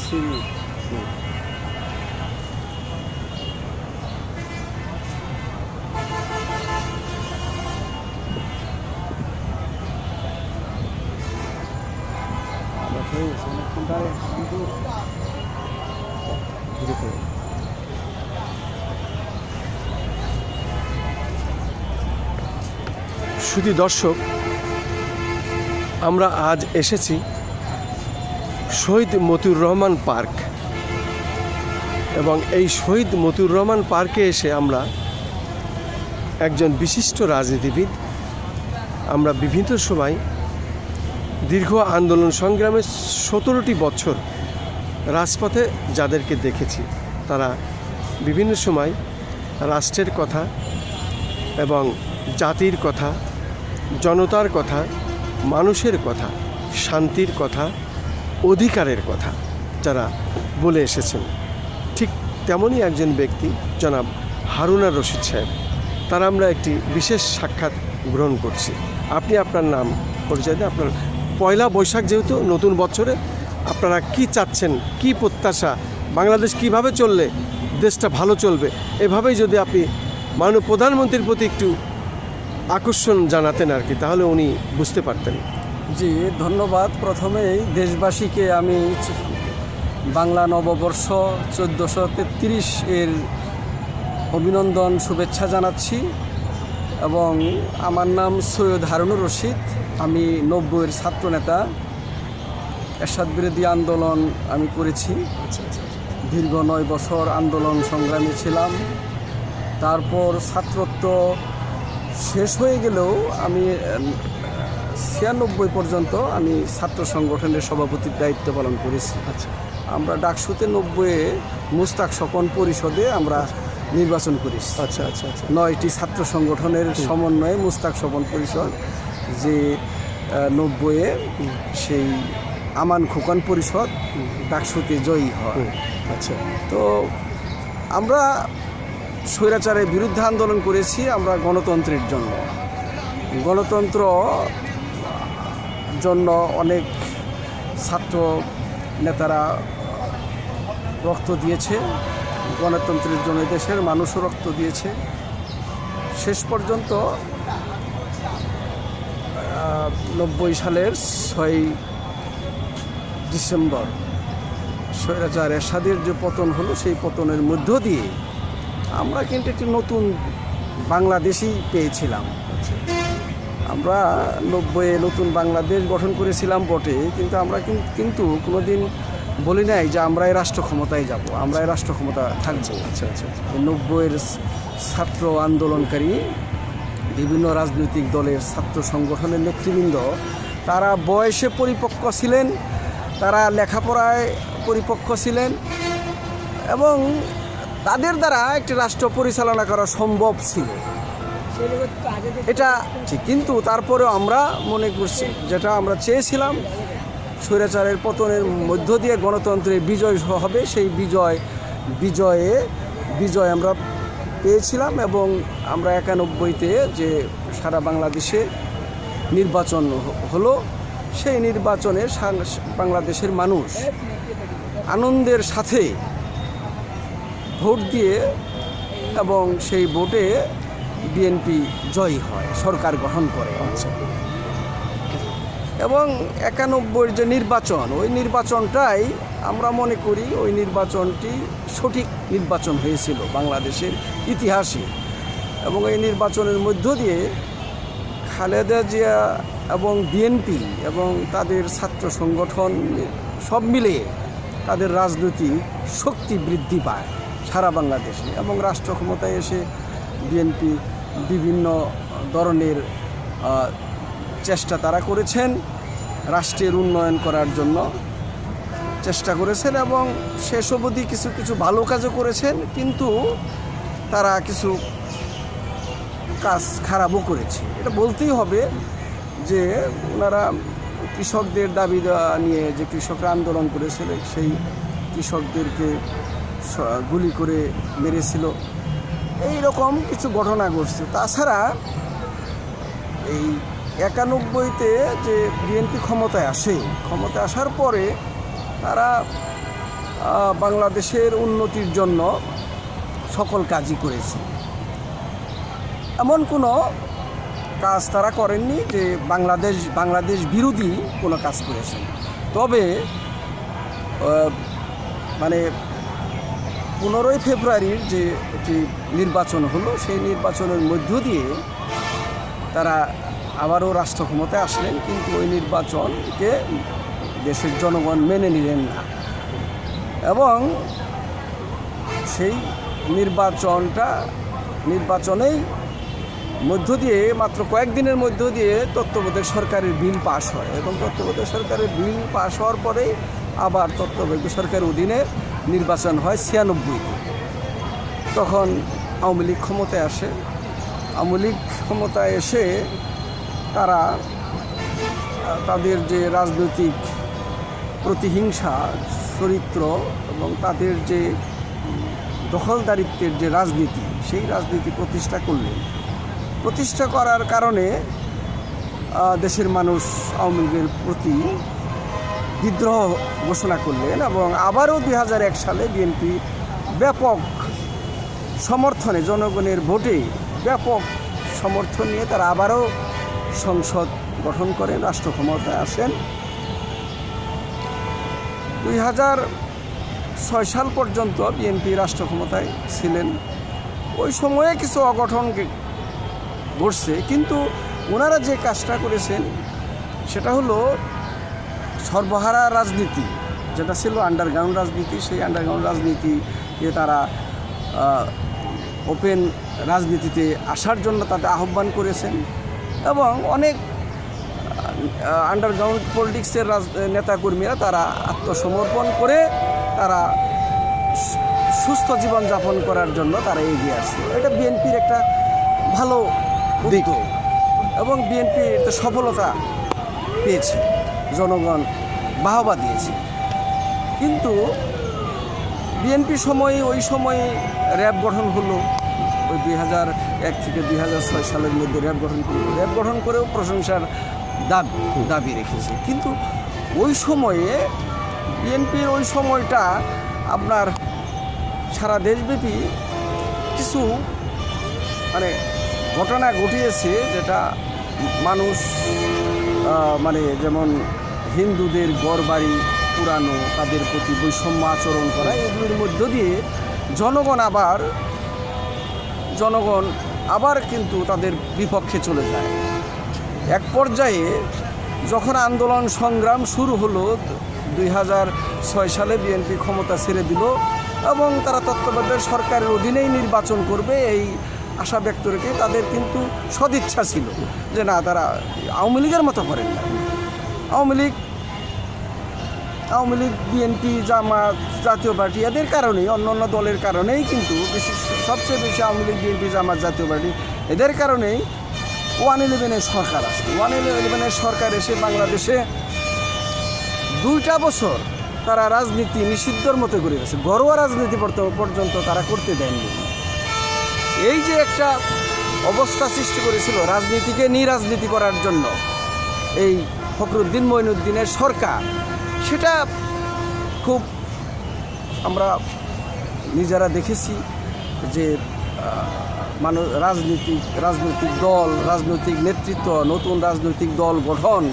সিঁড়ি। শুধু দর্শক, আমরা আজ এসেছি শহীদ মতিউর রহমান পার্ক, এবং এই শহীদ মতিউর রহমান পার্কে এসে আমরা একজন বিশিষ্ট রাজনীতিবিদ, আমরা বিভিন্ন সময় দীর্ঘ আন্দোলন সংগ্রামে 17টি বছর রাজপথে যাদেরকে দেখেছি, তারা বিভিন্ন সময় রাষ্ট্রের কথা এবং জাতির কথা, জনতার কথা, মানুষের কথা, শান্তির কথা, অধিকারের কথা যারা বলে এসেছেন। ঠিক তেমনই একজন ব্যক্তি জনাব হারুন আর রশিদ সাহেব, তারা আমরা একটি বিশেষ সাক্ষাৎ গ্রহণ করছি। আপনি আপনার নাম পরিচয় দেন। আপনার পয়লা বৈশাখ যেহেতু নতুন বছরে, আপনারা কি চাচ্ছেন, কি প্রত্যাশা, বাংলাদেশ কিভাবে চললে দেশটা ভালো চলবে, এভাবেই যদি আপনি মাননীয় প্রধানমন্ত্রীর প্রতি একটু আকর্ষণ জানাতেন আর কি, তাহলে উনি বুঝতে পারতেন। জি, ধন্যবাদ। প্রথমেই দেশবাসীকে আমি বাংলা নববর্ষ 1433 এর অভিনন্দন শুভেচ্ছা জানাচ্ছি। এবং আমার নাম সৈয়দ হারুনুর রশিদ, আমি 90-এর ছাত্রনেতা। এরশাদ বিরোধী আন্দোলন আমি করেছি, দীর্ঘ 9 বছর আন্দোলন সংগ্রামী ছিলাম। তারপর ছাত্রত্ব শেষ হয়ে গেলেও আমি 96 পর্যন্ত আমি ছাত্র সংগঠনের সভাপতির দায়িত্ব পালন করেছি। আমরা ডাকসুতে 90-এ মুস্তাক স্বপন পরিষদে আমরা নির্বাচন করেছি। 9টি ছাত্র সংগঠনের সমন্বয়ে মুস্তাক স্বপন পরিষদ, যে 90-এ সেই আমান খোকন পরিষদ ডাকসুতে জয়ী হয়। তো আমরা স্বৈরাচারের বিরুদ্ধে আন্দোলন করেছি, আমরা গণতন্ত্রের জন্য। গণতন্ত্র জন্য অনেক ছাত্র নেতারা রক্ত দিয়েছে, গণতন্ত্রের জন্য দেশের মানুষও রক্ত দিয়েছে। শেষ পর্যন্ত 90 সালের 6 ডিসেম্বর স্বৈরাচার এরশাদের যে পতন হলো, সেই পতনের মধ্য দিয়ে আমরা কিন্তু একটি নতুন বাংলাদেশই পেয়েছিলাম। আমরা 90-এ নতুন বাংলাদেশ গঠন করেছিলাম বটে, কিন্তু আমরা কিন্তু কোনোদিন বলি নাই যে আমরা এই রাষ্ট্র ক্ষমতায় যাব, আমরা এই রাষ্ট্র ক্ষমতা থাকবো। 90-এর ছাত্র আন্দোলনকারী বিভিন্ন রাজনৈতিক দলের ছাত্র সংগঠনের নেতৃবৃন্দ, তারা বয়সে পরিপক্ক ছিলেন, তারা লেখাপড়ায় পরিপক্ক ছিলেন, এবং তাদের দ্বারা একটি রাষ্ট্র পরিচালনা করা সম্ভব ছিল। এটা ঠিক, কিন্তু তারপরেও আমরা মনে করছি যেটা আমরা চেয়েছিলাম, স্বৈরাচারের পতনের মধ্য দিয়ে গণতন্ত্রের বিজয় হবে, সেই বিজয় আমরা পেয়েছিলাম। এবং আমরা 91-তে যে সারা বাংলাদেশে নির্বাচন হলো, সেই নির্বাচনে বাংলাদেশের মানুষ আনন্দের সাথে ভোট দিয়ে, এবং সেই ভোটে বিএনপি জয়ী হয়, সরকার গঠন করে। এবং 91-এর যে নির্বাচন, ওই নির্বাচনটাই আমরা মনে করি ওই নির্বাচনটি সঠিক নির্বাচন হয়েছিল বাংলাদেশের ইতিহাসে। এবং এই নির্বাচনের মধ্য দিয়ে খালেদা জিয়া এবং বিএনপি এবং তাদের ছাত্র সংগঠন সব মিলে তাদের রাজনৈতিক শক্তি বৃদ্ধি পায় সারা বাংলাদেশে। এবং রাষ্ট্র ক্ষমতায় এসে বিএনপি বিভিন্ন ধরনের চেষ্টা তারা করেছেন, রাষ্ট্রের উন্নয়ন করার জন্য চেষ্টা করেছেন, এবং শেষ অবধি কিছু ভালো কাজও করেছেন, কিন্তু তারা কিছু কাজ খারাপও করেছে। এটা বলতেই হবে যে ওনারা কৃষকদের দাবি নিয়ে যে কৃষকরা আন্দোলন করেছিল, সেই কৃষকদেরকে গুলি করে মেরেছিল, এই রকম কিছু ঘটনা ঘটছে। তাছাড়া এই 91-তে যে বিএনপি ক্ষমতায় আসার পরে তারা বাংলাদেশের উন্নতির জন্য সকল কাজই করেছে। এমন কোনো কাজ তারা করেননি যে বাংলাদেশ বিরোধী কোনো কাজ করেছেন। তবে মানে 15ই ফেব্রুয়ারির যে নির্বাচন হলো, সেই নির্বাচনের মধ্য দিয়ে তারা আবারও রাষ্ট্র ক্ষমতায় আসলেন, কিন্তু ওই নির্বাচনকে দেশের জনগণ মেনে নিলেন না এবং সেই নির্বাচনেই মধ্য দিয়ে মাত্র কয়েকদিনের মধ্য দিয়ে তত্ত্বাবধায়ক সরকারের বিল পাস হয় এবং তত্ত্বাবধায়ক সরকারের বিল পাস হওয়ার পরেই আবার তত্ত্বাবধায়ক সরকারের অধীনে নির্বাচন হয় 96-তে। তখন আওয়ামী লীগ ক্ষমতায় আসে। আওয়ামী লীগ ক্ষমতায় এসে তারা তাদের যে রাজনৈতিক প্রতিহিংসা চরিত্র এবং তাদের যে দখলদারিত্বের যে রাজনীতি, সেই রাজনীতি প্রতিষ্ঠা করার কারণে দেশের মানুষ আওয়ামী লীগের প্রতি বিদ্রোহ ঘোষণা করলেন এবং আবারও 2001 সালে বিএনপি ব্যাপক সমর্থনে, জনগণের ভোটে ব্যাপক সমর্থন নিয়ে তারা আবারও সংসদ গঠন করেন, রাষ্ট্র ক্ষমতায় আসেন। 2006 সাল পর্যন্ত বিএনপি রাষ্ট্র ক্ষমতায় ছিলেন। ওই সময়ে কিছু অঘটন ঘটছে, কিন্তু ওনারা যে কাজটা করেছেন সেটা হলো সর্বহারা রাজনীতি, যেটা ছিল আন্ডারগ্রাউন্ড রাজনীতি, সেই আন্ডারগ্রাউন্ড রাজনীতিকে তারা ওপেন রাজনীতিতে আসার জন্য তাদের আহ্বান করেছেন এবং অনেক আন্ডারগ্রাউন্ড পলিটিক্সের নেতাকর্মীরা তারা আত্মসমর্পণ করে তারা সুস্থ জীবনযাপন করার জন্য তারা এগিয়ে আসছে। এটা বিএনপির একটা ভালো দিক এবং বিএনপি এতে সফলতা পেয়েছে, জনগণ বাহবা দিয়েছে। কিন্তু বিএনপি ওই সময়ে র্যাব গঠন হলো, ওই 2001 থেকে 2006 সালের মধ্যে র্যাব গঠন করেও প্রশংসার দাবি রেখেছে। কিন্তু ওই সময়ে বিএনপির ওই সময়টা আপনার সারা দেশব্যাপী কিছু মানে ঘটনা ঘটিয়েছে, যেটা মানুষ যেমন হিন্দুদের ঘরবাড়ি পুরানো, তাদের প্রতি বৈষম্য আচরণ করা, এগুলির মধ্য দিয়ে জনগণ আবার কিন্তু তাদের বিপক্ষে চলে যায়। এক পর্যায়ে যখন আন্দোলন সংগ্রাম শুরু হলো, 2006 সালে বিএনপি ক্ষমতা ছেড়ে দিল এবং তারা তত্ত্বাবধায়ক সরকারের অধীনেই নির্বাচন করবে এই আশা ব্যক্ত রেখে তাদের কিন্তু সদিচ্ছা ছিল যে না, তারা আওয়ামী লীগের মতো করেন না। আওয়ামী লীগ, বিএনপি, জামাত, জাতীয় পার্টি এদের কারণেই, অন্য দলের কারণেই কিন্তু সবচেয়ে বেশি আওয়ামী লীগ, বিএনপি, জামাত, জাতীয় পার্টি এদের কারণেই 111 সরকার আসে। 111 সরকার এসে বাংলাদেশে 2টা বছর তারা রাজনীতি নিষিদ্ধর মতো করে গেছে, ঘরোয়া রাজনীতি পর্যন্ত তারা করতে দেননি। এই যে একটা অবস্থা সৃষ্টি করেছিল রাজনীতিকে নিরাজনীতি করার জন্য এই ফখরুদ্দিন মঈনুদ্দিনের সরকার, সেটা খুব আমরা নিজেরা দেখেছি যে রাজনৈতিক দল, রাজনৈতিক নেতৃত্ব, নতুন রাজনৈতিক দল গঠন,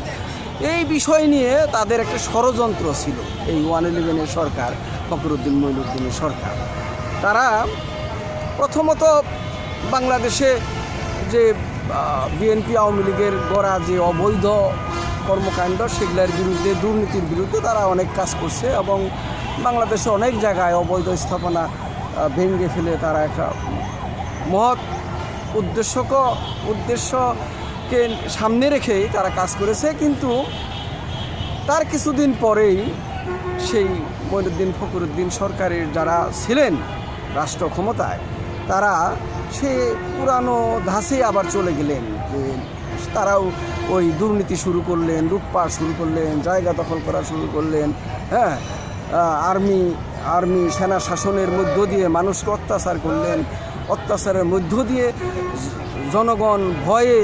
এই বিষয় নিয়ে তাদের একটা ষড়যন্ত্র ছিল। এই 111 সরকার, ফখরুদ্দিন মঈনুদ্দিনের সরকার, তারা প্রথমত বাংলাদেশে যে বিএনপি আওয়ামী লীগের গড়া যে অবৈধ কর্মকাণ্ড, সেগুলোর বিরুদ্ধে, দুর্নীতির বিরুদ্ধে তারা অনেক কাজ করছে এবং বাংলাদেশে অনেক জায়গায় অবৈধ স্থাপনা ভেঙে ফেলে তারা একটা মহৎ উদ্দেশ্যকে সামনে রেখেই তারা কাজ করেছে। কিন্তু তার কিছুদিন পরেই সেই ফখরুদ্দিন সরকারের যারা ছিলেন রাষ্ট্র ক্ষমতায়, তারা সে পুরানো ধাঁচে আবার চলে গেলেন। যে তারাও ওই দুর্নীতি শুরু করলেন, লুটপাট শুরু করলেন, জায়গা দখল করা শুরু করলেন। হ্যাঁ, আর্মি সেনা শাসনের মধ্য দিয়ে মানুষকে অত্যাচার করলেন। অত্যাচারের মধ্য দিয়ে জনগণ ভয়ে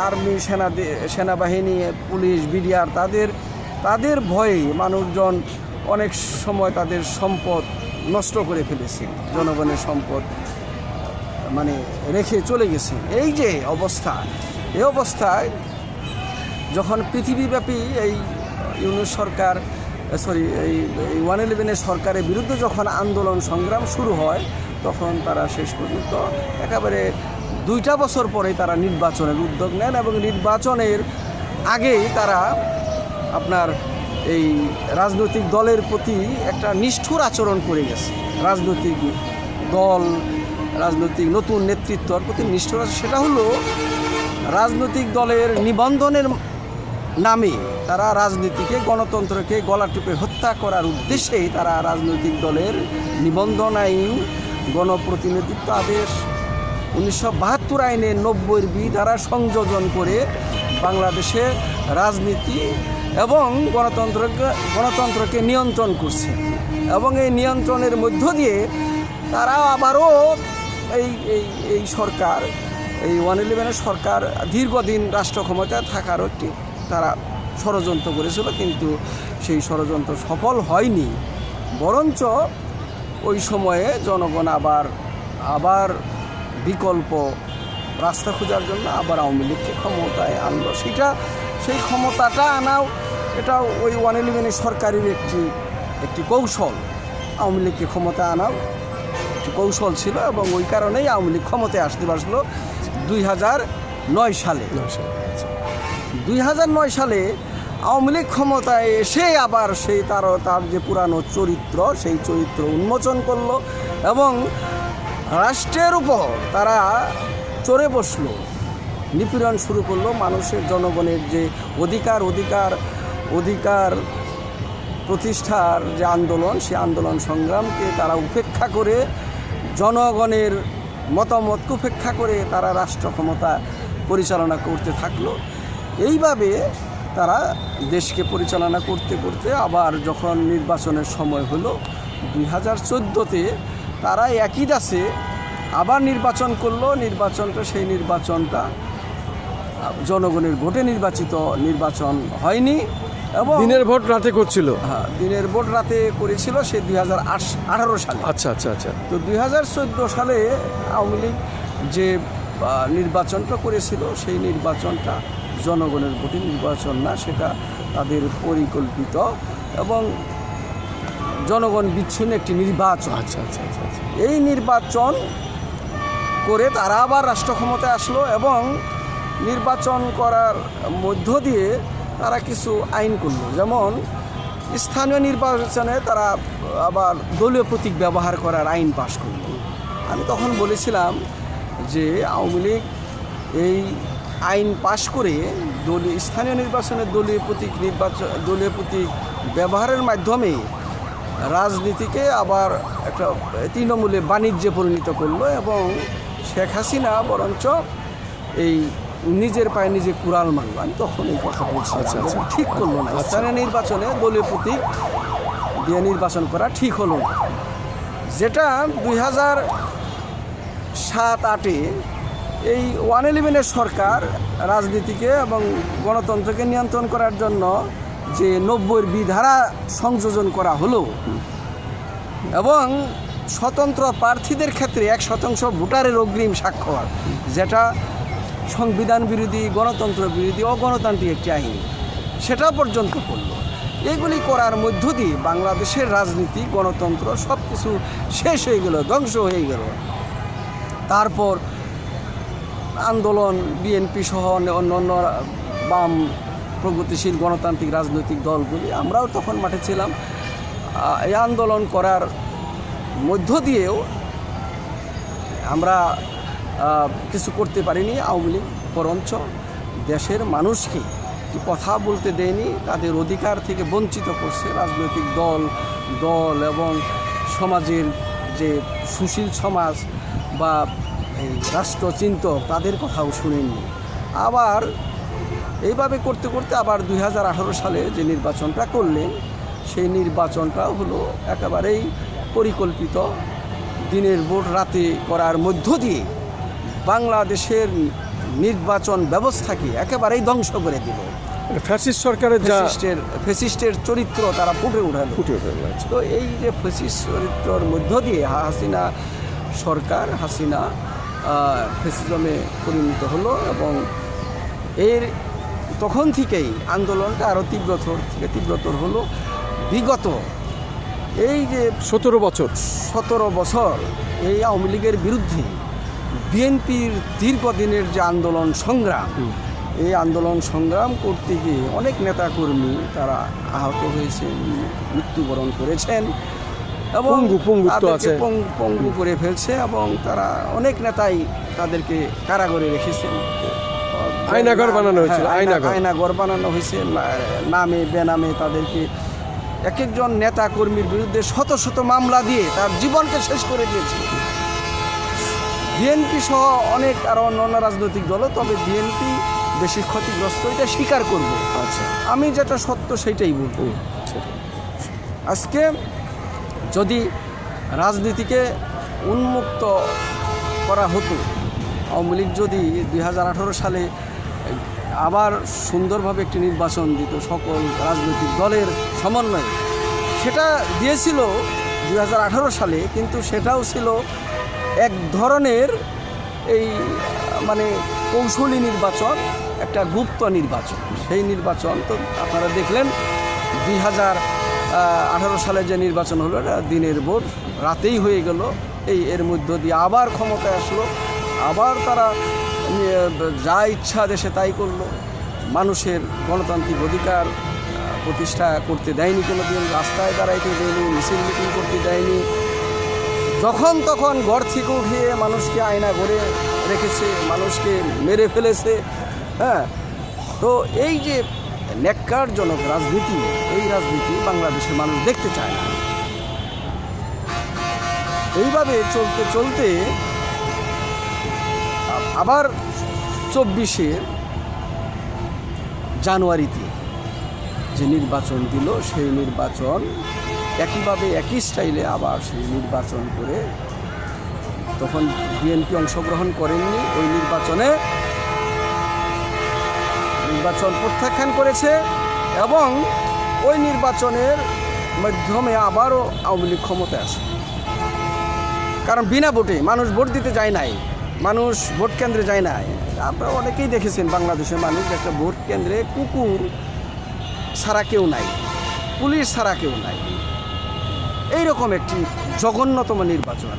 আর্মি, সেনাবাহিনী, পুলিশ, বিডিআর তাদের তাদের ভয়ে মানুষজন অনেক সময় তাদের সম্পদ নষ্ট করে ফেলেছে, জনগণের সম্পদ মানে রেখে চলে গেছে। এই যে অবস্থা, এই অবস্থায় যখন পৃথিবীব্যাপী এই ইউনূস সরকার এই 111 সরকারের বিরুদ্ধে যখন আন্দোলন সংগ্রাম শুরু হয়, তখন তারা শেষ পর্যন্ত একেবারে 2টা বছর পরে তারা নির্বাচনের উদ্যোগ নেন এবং নির্বাচনের আগেই তারা আপনার এই রাজনৈতিক দলের প্রতি একটা নিষ্ঠুর আচরণ করে গেছে। রাজনৈতিক দল, রাজনৈতিক নতুন নেতৃত্বর প্রতি নিষ্ঠুর, সেটা হলো রাজনৈতিক দলের নিবন্ধনের নামে তারা রাজনীতিকে, গণতন্ত্রকে গলা টিপে হত্যা করার উদ্দেশ্যেই তারা রাজনৈতিক দলের নিবন্ধন আইন, গণপ্রতিনিধিত্ব আদেশ, 1972 আইনের 90 বি ধারা সংযোজন করে বাংলাদেশে রাজনীতি এবং গণতন্ত্রকে নিয়ন্ত্রণ করছে। এবং এই নিয়ন্ত্রণের মধ্য দিয়ে তারা আবারও এই সরকার, এই 111 সরকার দীর্ঘদিন রাষ্ট্র ক্ষমতায় থাকার একটি তারা ষড়যন্ত্র করেছিল, কিন্তু সেই ষড়যন্ত্র সফল হয়নি। বরঞ্চ ওই সময়ে জনগণ আবার বিকল্প রাস্তা খোঁজার জন্য আবার আওয়ামী লীগকে ক্ষমতায় আনলো। সেই ক্ষমতাটা আনাও এটাও ওই 111 সরকারের একটি কৌশল। আওয়ামী লীগকে ক্ষমতায় আনাও একটি কৌশল ছিল এবং ওই কারণেই আওয়ামী লীগ ক্ষমতায় আসতে পারছিল 2009 সালে। 2009 সালে আওয়ামী লীগ ক্ষমতায় এসে আবার তার যে পুরানো চরিত্র, সেই চরিত্র উন্মোচন করলো এবং রাষ্ট্রের উপর তারা চড়ে বসলো, নিপীড়ন শুরু করলো। মানুষের, জনগণের যে অধিকার প্রতিষ্ঠার যে আন্দোলন, সেই আন্দোলন সংগ্রামকে তারা উপেক্ষা করে, জনগণের মতামতকে উপেক্ষা করে তারা রাষ্ট্র ক্ষমতা পরিচালনা করতে থাকলো। এইভাবে তারা দেশকে পরিচালনা করতে করতে আবার যখন নির্বাচনের সময় হলো 2014-তে তারা একই দাসে আবার নির্বাচন করলো। সেই নির্বাচনটা জনগণের ভোটে নির্বাচন হয়নি এবং দিনের ভোট রাতে করছিল। হ্যাঁ, দিনের ভোট রাতে করেছিল সে 2018 সালে। আচ্ছা। তো 2014 সালে আওয়ামী লীগ যে নির্বাচনটা করেছিল, সেই নির্বাচনটা জনগণের ভোটে নির্বাচন না, সেটা তাদের পরিকল্পিত এবং জনগণ বিচ্ছিন্ন একটি নির্বাচন। আচ্ছা। এই নির্বাচন করে তারা আবার রাষ্ট্র ক্ষমতায় আসলো এবং নির্বাচন করার মধ্য দিয়ে তারা কিছু আইন করলো, যেমন স্থানীয় নির্বাচনে তারা আবার দলীয় প্রতীক ব্যবহার করার আইন পাশ করলো। আমি তখন বলেছিলাম যে আওয়ামী লীগ এই আইন পাশ করে স্থানীয় নির্বাচনে দলীয় প্রতীক ব্যবহারের মাধ্যমে রাজনীতিকে আবার একটা তৃণমূলে বাণিজ্যে পরিণত করলো এবং শেখ হাসিনা বরঞ্চ এই নিজের পায়ে নিজে কুড়াল মারল। আমি তখন এই কথা বলছি, ঠিক করলো না। স্থানীয় নির্বাচনে দলীয় প্রতীক দিয়ে নির্বাচন করা ঠিক হলো না, যেটা 2007-08-এ এই 111 সরকার রাজনীতিকে এবং গণতন্ত্রকে নিয়ন্ত্রণ করার জন্য যে 90 বি ধারা সংযোজন করা হলো এবং স্বতন্ত্র প্রার্থীদের ক্ষেত্রে 1% ভোটারের অগ্রিম স্বাক্ষর, যেটা সংবিধান বিরোধী, গণতন্ত্র বিরোধী, অগণতান্ত্রিক একটি আইন, সেটা পর্যন্ত করলো। এগুলি করার মধ্য দিয়ে বাংলাদেশের রাজনীতি, গণতন্ত্র সব কিছু শেষ হয়ে গেল, ধ্বংস হয়ে গেল। তারপর আন্দোলন, বিএনপি সহ অন্যান্য বাম প্রগতিশীল গণতান্ত্রিক রাজনৈতিক দলগুলি, আমরাও তখন মাঠে ছিলাম। এই আন্দোলন করার মধ্য দিয়েও আমরা কিছু করতে পারিনি। আওয়ামী লীগ বরঞ্চ দেশের মানুষকে কথা বলতে দেয়নি, তাদের অধিকার থেকে বঞ্চিত করছে। রাজনৈতিক দল এবং সমাজের যে সুশীল সমাজ বা এই রাষ্ট্রচিন্তক, তাদের কথাও শুনেননি। আবার এইভাবে করতে করতে আবার 2018 সালে যে নির্বাচনটা করলেন, সেই নির্বাচনটা হলো একেবারেই পরিকল্পিত, দিনের ভোট রাতে করার মধ্য দিয়ে বাংলাদেশের নির্বাচন ব্যবস্থাকে একেবারেই ধ্বংস করে দিল। ফ্যাসিস্ট সরকারের যা ফ্যাসিস্টের চরিত্র তারা ফুটে উঠালো। আচ্ছা। তো এই যে ফ্যাসিস্ট চরিত্রের মধ্য দিয়ে হাসিনা সরকার, হাসিনা ফ্যাসিজমে পরিণত হলো এবং এর তখন থেকেই আন্দোলনটা আরও তীব্রতর হলো। বিগত এই যে 17 বছর এই আওয়ামী লীগের বিরুদ্ধে বিএনপির দীর্ঘদিনের যে আন্দোলন সংগ্রাম, এই আন্দোলন সংগ্রাম করতে গিয়ে অনেক নেতাকর্মী তারা আহত হয়েছেন, মৃত্যুবরণ করেছেন এবং পঙ্গু করে ফেলছে এবং তারা অনেক নেতাই তাদেরকে কারাগারে রেখেছেন। আয়নাঘর বানানো হয়েছিল, আয়নাঘর বানানো হয়েছে, নামে বেনামে তাদেরকে এক একজন নেতা কর্মীর বিরুদ্ধে শত শত মামলা দিয়ে তার জীবনকে শেষ করে দিয়েছে। বিএনপি সহ অনেক আরও অন্যান্য রাজনৈতিক দলও, তবে বিএনপি বেশি ক্ষতিগ্রস্ত, এটা স্বীকার করব। আচ্ছা, আমি যেটা সত্য সেটাই বলব। আজকে যদি রাজনীতিকে উন্মুক্ত করা হতো, আওয়ামী লীগ যদি 2018 সালে আবার সুন্দরভাবে একটি নির্বাচন দিত সকল রাজনৈতিক দলের সমন্বয়ে, সেটা দিয়েছিল 2018 সালে, কিন্তু সেটাও ছিল এক ধরনের এই মানে কৌশলী নির্বাচন, একটা গুপ্ত নির্বাচন। সেই নির্বাচন তো আপনারা দেখলেন 2018 সালে যে নির্বাচন হলো, এটা দিনের ভোট, রাতেই হয়ে গেল। এর মধ্য দিয়ে আবার ক্ষমতায় আসলো, আবার তারা যা ইচ্ছা দেশে তাই করলো। মানুষের গণতান্ত্রিক অধিকার প্রতিষ্ঠা করতে দেয়নি, কোনো দিন রাস্তায় দাঁড়াইতে দেয়নি, মিছিল মিটিং করতে দেয়নি। যখন তখন ঘর থেকে উঠিয়ে মানুষকে আয়না ঘরে রেখেছে, মানুষকে মেরে ফেলেছে। হ্যাঁ, তো এই যে ন্যাক্কারজনক রাজনীতি, এই রাজনীতি বাংলাদেশের মানুষ দেখতে চায় না। এইভাবে চলতে চলতে আবার 24 জানুয়ারিতে যে নির্বাচন দিল, সেই নির্বাচন একইভাবে একই স্টাইলে আবার সেই নির্বাচন করে, তখন বিএনপি অংশগ্রহণ করেননি ওই নির্বাচন প্রত্যাখ্যান করেছে এবং ওই নির্বাচনের মাধ্যমে আবারও আওয়ামী লীগ ক্ষমতায় আসে। কারণ বিনা ভোটে মানুষ ভোট দিতে যায় নাই, মানুষ ভোট কেন্দ্রে যায় নাই। আপনারা অনেকেই দেখেছেন বাংলাদেশের মানুষ একটা ভোট কেন্দ্রে কুকুর ছাড়া কেউ নাই, পুলিশ ছাড়া কেউ নাই। এইরকম একটি জঘন্যতম নির্বাচন।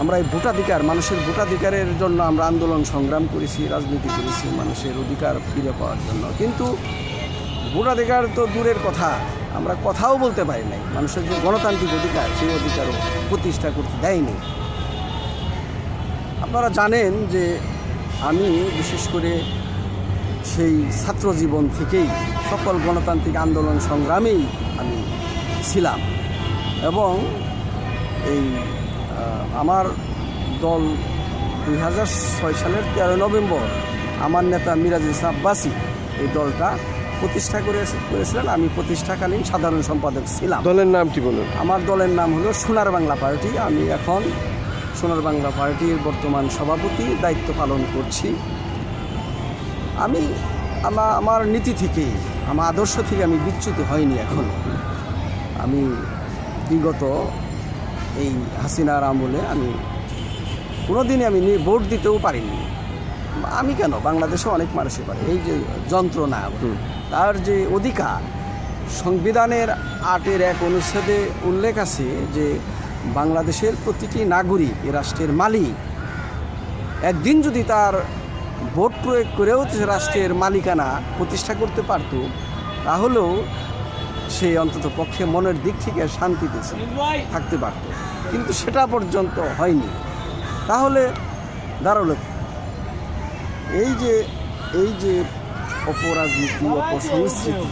আমরা এই ভোটাধিকার, মানুষের ভোটাধিকারের জন্য আমরা আন্দোলন সংগ্রাম করেছি, রাজনীতি করেছি মানুষের অধিকার ফিরে পাওয়ার জন্য, কিন্তু ভোটাধিকার তো দূরের কথা, আমরা কথাও বলতে পারি নাই। মানুষের যে গণতান্ত্রিক অধিকার, সেই অধিকারও প্রতিষ্ঠা করতে দেয়নি। আপনারা জানেন যে আমি বিশেষ করে সেই ছাত্র জীবন থেকেই সকল গণতান্ত্রিক আন্দোলন সংগ্রামেই আমি ছিলাম এবং এই আমার দল 2006 সালের 13 নভেম্বর আমার নেতা মিরাজ ইসলাম আব্বাসী এই দলটা প্রতিষ্ঠা করেছিলেন। আমি প্রতিষ্ঠাকালীন সাধারণ সম্পাদক ছিলাম। দলের নামটি বলুন। আমার দলের নাম হলো সোনার বাংলা পার্টি। আমি এখন সোনার বাংলা পার্টির বর্তমান সভাপতি দায়িত্ব পালন করছি। আমি আমার নীতি থেকে, আমার আদর্শ থেকে আমি বিচ্যুত হয়নি এখন। আমি বিগত এই হাসিনার আমলে আমি কোনোদিনই আমি ভোট দিতেও পারিনি। আমি কেন, বাংলাদেশে অনেক মানুষই পারে। এই যে যন্ত্রণা, তার যে অধিকার, সংবিধানের 8-এর 1 অনুচ্ছেদে উল্লেখ আছে যে বাংলাদেশের প্রতিটি নাগরিক এ রাষ্ট্রের মালিক। একদিন যদি তার ভোট প্রয়োগ করেও রাষ্ট্রের মালিকানা প্রতিষ্ঠা করতে পারত, তাহলেও সে অন্তত পক্ষে মনের দিক থেকে শান্তিতে থাকতে পারত, কিন্তু সেটা পর্যন্ত হয়নি। তাহলে দাঁড়ালো এই যে অপরাজনীতি, অপসংস্কৃতি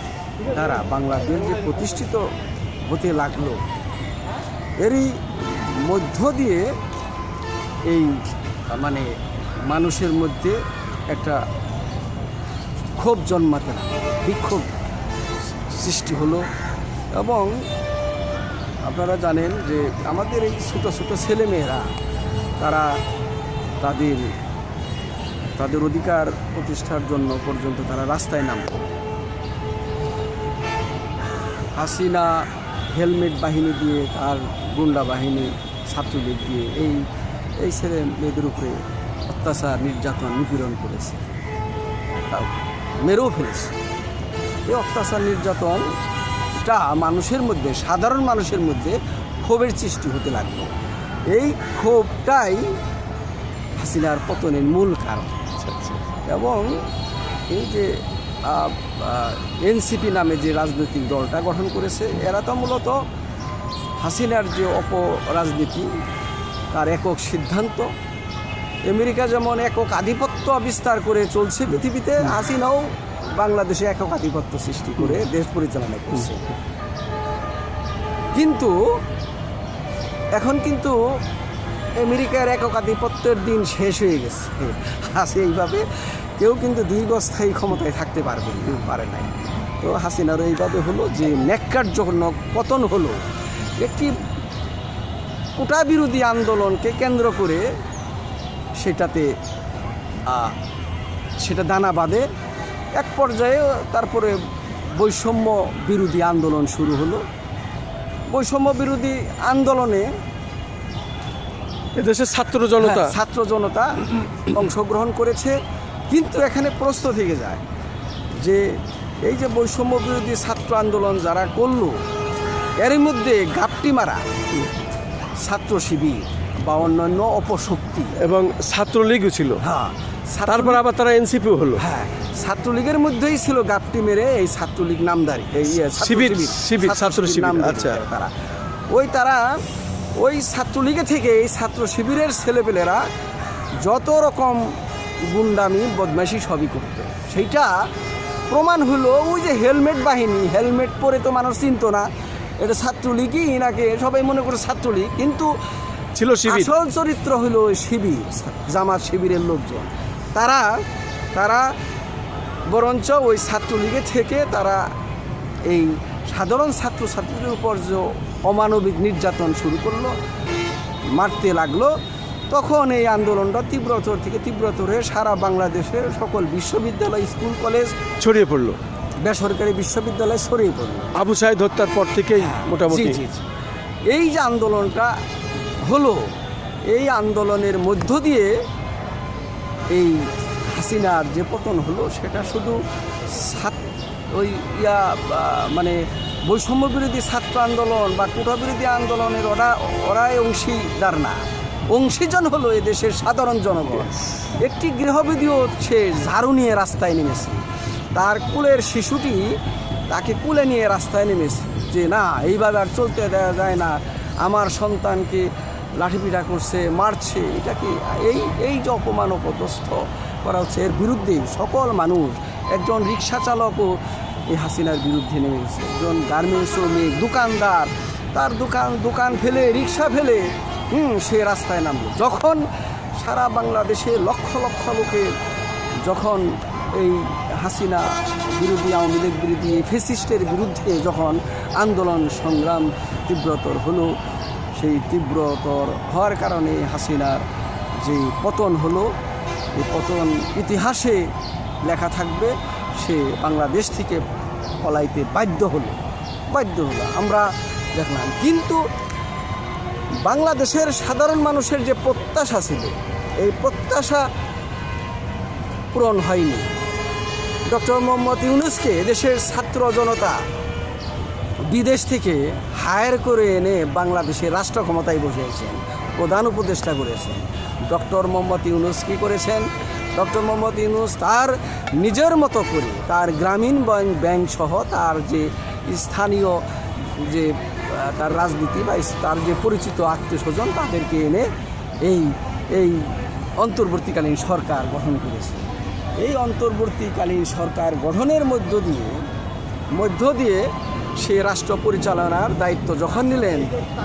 দ্বারা বাংলাদেশ যে প্রতিষ্ঠিত হতে লাগলো, এরই মধ্য দিয়ে এই মানে মানুষের মধ্যে একটা ক্ষোভ জন্মাতে লাগলো, বিক্ষোভ সৃষ্টি হলো। এবং আপনারা জানেন যে আমাদের এই ছোটো ছোটো ছেলেমেয়েরা তারা তাদের তাদের অধিকার প্রতিষ্ঠার জন্য পর্যন্ত তারা রাস্তায় নামত। হাসিনা হেলমেট বাহিনী দিয়ে, তার গুন্ডা বাহিনী, ছাত্রলীগ দিয়ে এই ছেলে মেয়েদের উপরে অত্যাচার, নির্যাতন, নিপীড়ন করেছে, তা মেরেও ফেলেছে। এই অত্যাচার নির্যাতনটা মানুষের মধ্যে, সাধারণ মানুষের মধ্যে ক্ষোভের সৃষ্টি হতে লাগলো। এই ক্ষোভটাই হাসিনার পতনের মূল কারণ। এবং এই যে এনসিপি নামে যে রাজনৈতিক দলটা গঠন করেছে, এরা তো মূলত হাসিনার যে অপরাজনীতি, তার একক সিদ্ধান্ত, আমেরিকা যেমন একক আধিপত্য বিস্তার করে চলছে পৃথিবীতে, হাসিনাও বাংলাদেশে একক আধিপত্য সৃষ্টি করে দেশ পরিচালনা করছে। কিন্তু এখন কিন্তু আমেরিকার একক আধিপত্যের দিন শেষ হয়ে গেছে। এইভাবে কেউ কিন্তু দীর্ঘস্থায়ী ক্ষমতায় থাকতে পারে নাই। তো হাসিনারও এইভাবে হলো যে ন্যাক্কারজনক পতন হলো। একটি কোটা বিরোধী আন্দোলনকে কেন্দ্র করে সেটা দানা বাঁধে। এক পর্যায়ে তারপরে বৈষম্য বিরোধী আন্দোলন শুরু হলো। বৈষম্য বিরোধী আন্দোলনে এদেশের ছাত্র জনতা অংশগ্রহণ করেছে। কিন্তু এখানে প্রশ্ন থেকে যায় যে এই যে বৈষম্য বিরোধী ছাত্র আন্দোলন যারা করলো, এর মধ্যে ঘাপটি মারা ছাত্র শিবির বা অন্যান্য অপশক্তি এবং ছাত্রলীগও ছিল। হ্যাঁ, তারপর আবার তারা এনসিপিও হলো। হ্যাঁ, ছাত্রলীগের মধ্যেই ছিল ঘাপটি মেরে এই ছাত্রলীগ নামদারি, এই ছাত্র শিবির। আচ্ছা, তারা ওই ছাত্রলীগে থেকে এই ছাত্র শিবিরের ছেলেপেলেরা যত রকম গুন্ডামি বদমাইশি সবই করতো। সেইটা প্রমাণ হলো ওই যে হেলমেট বাহিনী, হেলমেট পরে তো মানুষ চিনত না এটা ছাত্রলীগই নাকি, সবাই মনে করে ছাত্রলীগ, কিন্তু ছিল শিবির। আসল চরিত্র হলো ওই শিবির, জামাত শিবিরের লোকজন। তারা বরঞ্চ ওই ছাত্রলীগে থেকে তারা এই সাধারণ ছাত্রছাত্রীদের উপর যে অমানবিক নির্যাতন শুরু করলো, মারতে লাগলো। তখন এই আন্দোলনটা তীব্রতর থেকে তীব্রতর হয়ে সারা বাংলাদেশের সকল বিশ্ববিদ্যালয়, স্কুল, কলেজ ছড়িয়ে পড়লো, বেসরকারি বিশ্ববিদ্যালয় ছড়িয়ে পড়লো। আবু সাঈদ হত্যার পর থেকেই মোটামুটি এই যে আন্দোলনটা হলো, এই আন্দোলনের মধ্য দিয়ে এই হাসিনার যে পতন হলো, সেটা শুধু মানে বৈষম্য বিরোধী ছাত্র আন্দোলন বা কোটা বিরোধী আন্দোলনের ওরাই অংশীদার না, অংশীজন হলো এই দেশের সাধারণ জনগণ। একটি গৃহবধূও সে ঝাড়ু নিয়ে রাস্তায় নেমেছে, তার কুলের শিশুটি তাকে কুলে নিয়ে রাস্তায় নেমেছে যে না, এইভাবে আর চলতে দেওয়া যায় না, আমার সন্তানকে লাঠিপিটা করছে, মারছে, এটাকে এই যে অপমান অপদস্থ করা হচ্ছে, এর বিরুদ্ধে সকল মানুষ, একজন রিক্সা চালকও এই হাসিনার বিরুদ্ধে নেমে গেছে, একজন গার্মেন্টস শ্রমিক, দোকানদার, তার দোকান ফেলে, রিক্সা ফেলে সে রাস্তায় নামলো। যখন সারা বাংলাদেশে লক্ষ লক্ষ লোকের যখন এই হাসিনা বিরোধী, আওয়ামী লীগ বিরোধী, ফ্যাসিস্টের বিরুদ্ধে যখন আন্দোলন সংগ্রাম তীব্রতর হলো, সেই তীব্রতর হওয়ার কারণে হাসিনার যে পতন হলো, এই পতন ইতিহাসে লেখা থাকবে। সে বাংলাদেশ থেকে পলাইতে বাধ্য হলো। আমরা দেখলাম, কিন্তু বাংলাদেশের সাধারণ মানুষের যে প্রত্যাশা ছিল, এই প্রত্যাশা পূরণ হয়নি। ডক্টর মোহাম্মদ ইউনূসকে দেশের ছাত্র জনতা বিদেশ থেকে হায়ার করে এনে বাংলাদেশের রাষ্ট্র ক্ষমতায় বসিয়েছেন, প্রধান উপদেষ্টা করেছেন। ডক্টর মোহাম্মদ ইউনূস কী করেছেন? ডক্টর মোহাম্মদ ইউনূস তার নিজের মতো করে তার গ্রামীণ ব্যাংক সহ তার যে স্থানীয় যে তার রাজনীতি বা তার যে পরিচিত আত্মীয় স্বজন, তাদেরকে এনে এই অন্তর্বর্তীকালীন সরকার গঠন করেছে। এই অন্তর্বর্তীকালীন সরকার গঠনের মধ্য দিয়ে সে রাষ্ট্র পরিচালনার দায়িত্ব যখন নিলেন,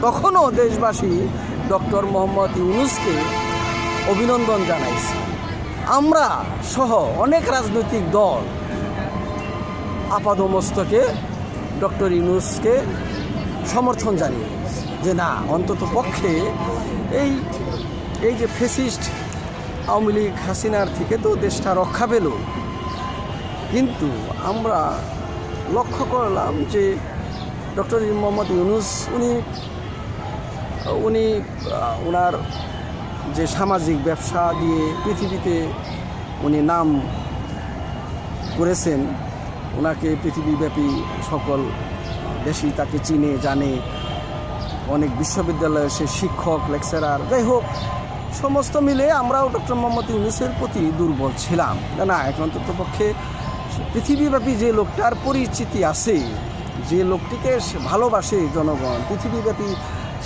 তখনও দেশবাসী ডক্টর মোহাম্মদ ইউনূসকে অভিনন্দন জানাইছে। আমরা সহ অনেক রাজনৈতিক দল আপাদমস্তকে ডক্টর ইউনূসকে সমর্থন জানিয়ে যে না, অন্তত পক্ষে এই যে ফ্যাসিস্ট আওয়ামী লীগ হাসিনার থেকে তো দেশটা রক্ষা পেল, কিন্তু আমরা লক্ষ্য করলাম যে ডক্টর মোহাম্মদ ইউনূস উনি ওনার যে সামাজিক ব্যবসা দিয়ে পৃথিবীতে উনি নাম করেছেন, ওনাকে পৃথিবীব্যাপী সকল দেশই তাকে চিনে জানে, অনেক বিশ্ববিদ্যালয়ে সে শিক্ষক, লেকচারার, যাই হোক সমস্ত মিলে আমরাও ডক্টর মোহাম্মদ ইউনূসের প্রতি দুর্বল ছিলাম। না, এখন তো পক্ষে পৃথিবীব্যাপী যে লোকটার পরিচিতি আছে, যে লোকটিকে ভালোবাসে জনগণ পৃথিবীব্যাপী,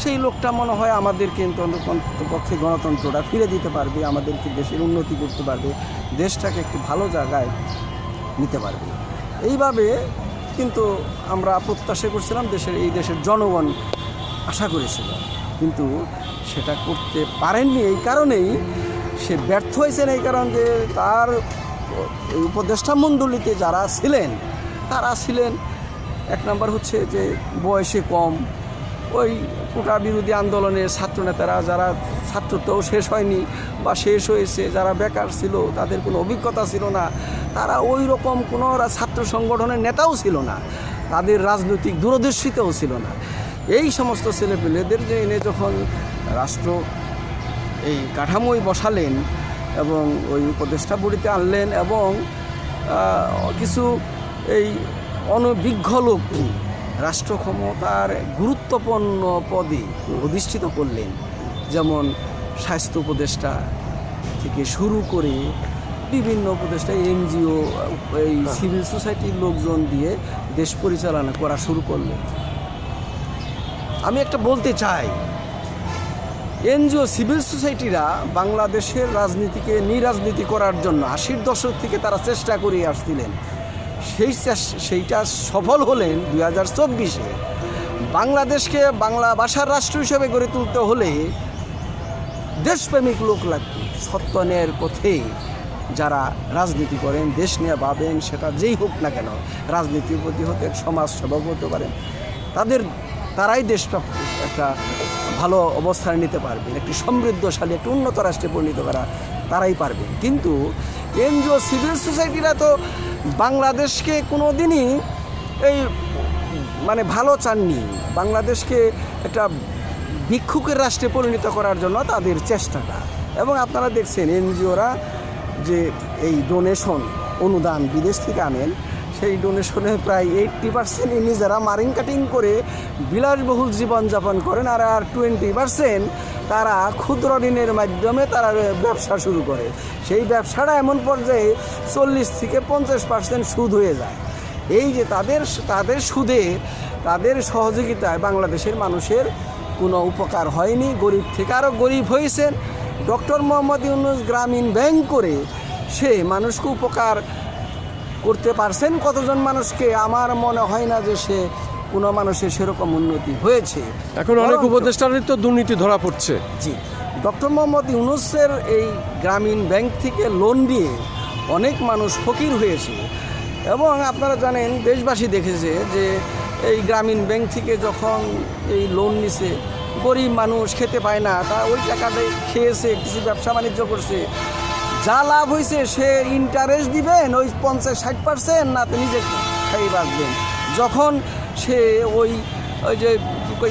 সেই লোকটা মনে হয় আমাদেরকে অন্ততপক্ষে গণতন্ত্রটা ফিরে দিতে পারবে, আমাদেরকে দেশের উন্নতি করতে পারবে, দেশটাকে একটি ভালো জায়গায় নিতে পারবে। এইভাবে কিন্তু আমরা প্রত্যাশা করছিলাম, এই দেশের জনগণ আশা করেছিল, কিন্তু সেটা করতে পারেননি। এই কারণেই সে ব্যর্থ হয়েছেন, এই কারণ যে তার উপদেষ্টা মণ্ডলীতে যারা ছিলেন তারা ছিলেন, এক নম্বর হচ্ছে যে বয়সে কম, ওই কোটা বিরোধী আন্দোলনের ছাত্রনেতারা যারা ছাত্রত্বও শেষ হয়নি বা শেষ হয়েছে, যারা বেকার ছিল, তাদের কোনো অভিজ্ঞতা ছিল না, তারা ওই রকম কোনো ছাত্র সংগঠনের নেতাও ছিল না, তাদের রাজনৈতিক দূরদর্শিতাও ছিল না। এই সমস্ত ছেলেপেলেদের যে এনে যখন রাষ্ট্র এই কাঠামোয় বসালেন এবং ওই উপদেষ্টা বডিতে আনলেন এবং কিছু এই অনভিজ্ঞ লোককে রাষ্ট্র ক্ষমতার গুরুত্বপূর্ণ পদে অধিষ্ঠিত করলেন, যেমন স্বাস্থ্য উপদেষ্টা থেকে শুরু করে বিভিন্ন উপদেষ্টা, এনজিও, এই সিভিল সোসাইটির লোকজন দিয়ে দেশ পরিচালনা করা শুরু করলেন। আমি একটা বলতে চাই, এনজিও, সিভিল সোসাইটিরা বাংলাদেশের রাজনীতিকে নিরাজনীতি করার জন্য 80-র দশক থেকে তারা চেষ্টা করে আসছিলেন। সেইটা সফল হলেন 2024-এ। বাংলাদেশকে বাংলা ভাষার রাষ্ট্র হিসেবে গড়ে তুলতে হলে দেশপ্রেমিক লোক লাগবে, সত্য ন্যায়ের পথে যারা রাজনীতি করেন, দেশ নিয়ে ভাবেন, সেটা যেই হোক না কেন, রাজনীতির প্রতি হতে সমাজ সেবক হতে পারেন, তারাই দেশটা একটা ভালো অবস্থানে নিতে পারবেন, একটি সমৃদ্ধশালী, একটি উন্নত রাষ্ট্রে পরিণত করা তারাই পারবেন। কিন্তু এনজিও, সিভিল সোসাইটিরা তো বাংলাদেশকে কোনো দিনই এই ভালো চাননি, বাংলাদেশকে একটা ভিক্ষুকের রাষ্ট্রে পরিণত করার জন্য তাদের চেষ্টাটা। এবং আপনারা দেখছেন এনজিওরা যে এই ডোনেশন, অনুদান বিদেশ থেকে আনেন, সেই ডোনেশনের প্রায় 80% নিজেরা মারিং কাটিং করে বিলাসবহুল জীবনযাপন করেন, আর 20% তারা ক্ষুদ্র ঋণের মাধ্যমে তারা ব্যবসা শুরু করে। সেই ব্যবসাটা এমন পর্যায়ে 40 থেকে 50% সুদ হয়ে যায়। এই যে তাদের সুদে, তাদের সহযোগিতায় বাংলাদেশের মানুষের কোনো উপকার হয়নি, গরিব থেকে আরও গরিব হয়েছেন। ডক্টর মোহাম্মদ ইউনূস গ্রামীণ ব্যাংক করে সে মানুষকে উপকার করতে পারছেন কতজন মানুষকে? আমার মনে হয় না যে সে কোনো মানুষের সেরকম উন্নতি হয়েছে। এখন অনেক উপদেষ্টারই তো দুর্নীতি ধরা পড়ছে। জি, ডক্টর মোহাম্মদ ইউনূসের এই গ্রামীণ ব্যাংক থেকে লোন দিয়ে অনেক মানুষ ফকির হয়েছে। এবং আপনারা জানেন, দেশবাসী দেখেছে যে এই গ্রামীণ ব্যাংক থেকে যখন এই লোন নিছে, গরিব মানুষ খেতে পায় না, তা ওই টাকাটা খেয়েছে, কিছু ব্যবসা বাণিজ্য করছে, যা লাভ হয়েছে সে ইন্টারেস্ট দিবেন ওই 50-60%, না তো নিজে খাই বাঁচবেন। যখন সে ওই যে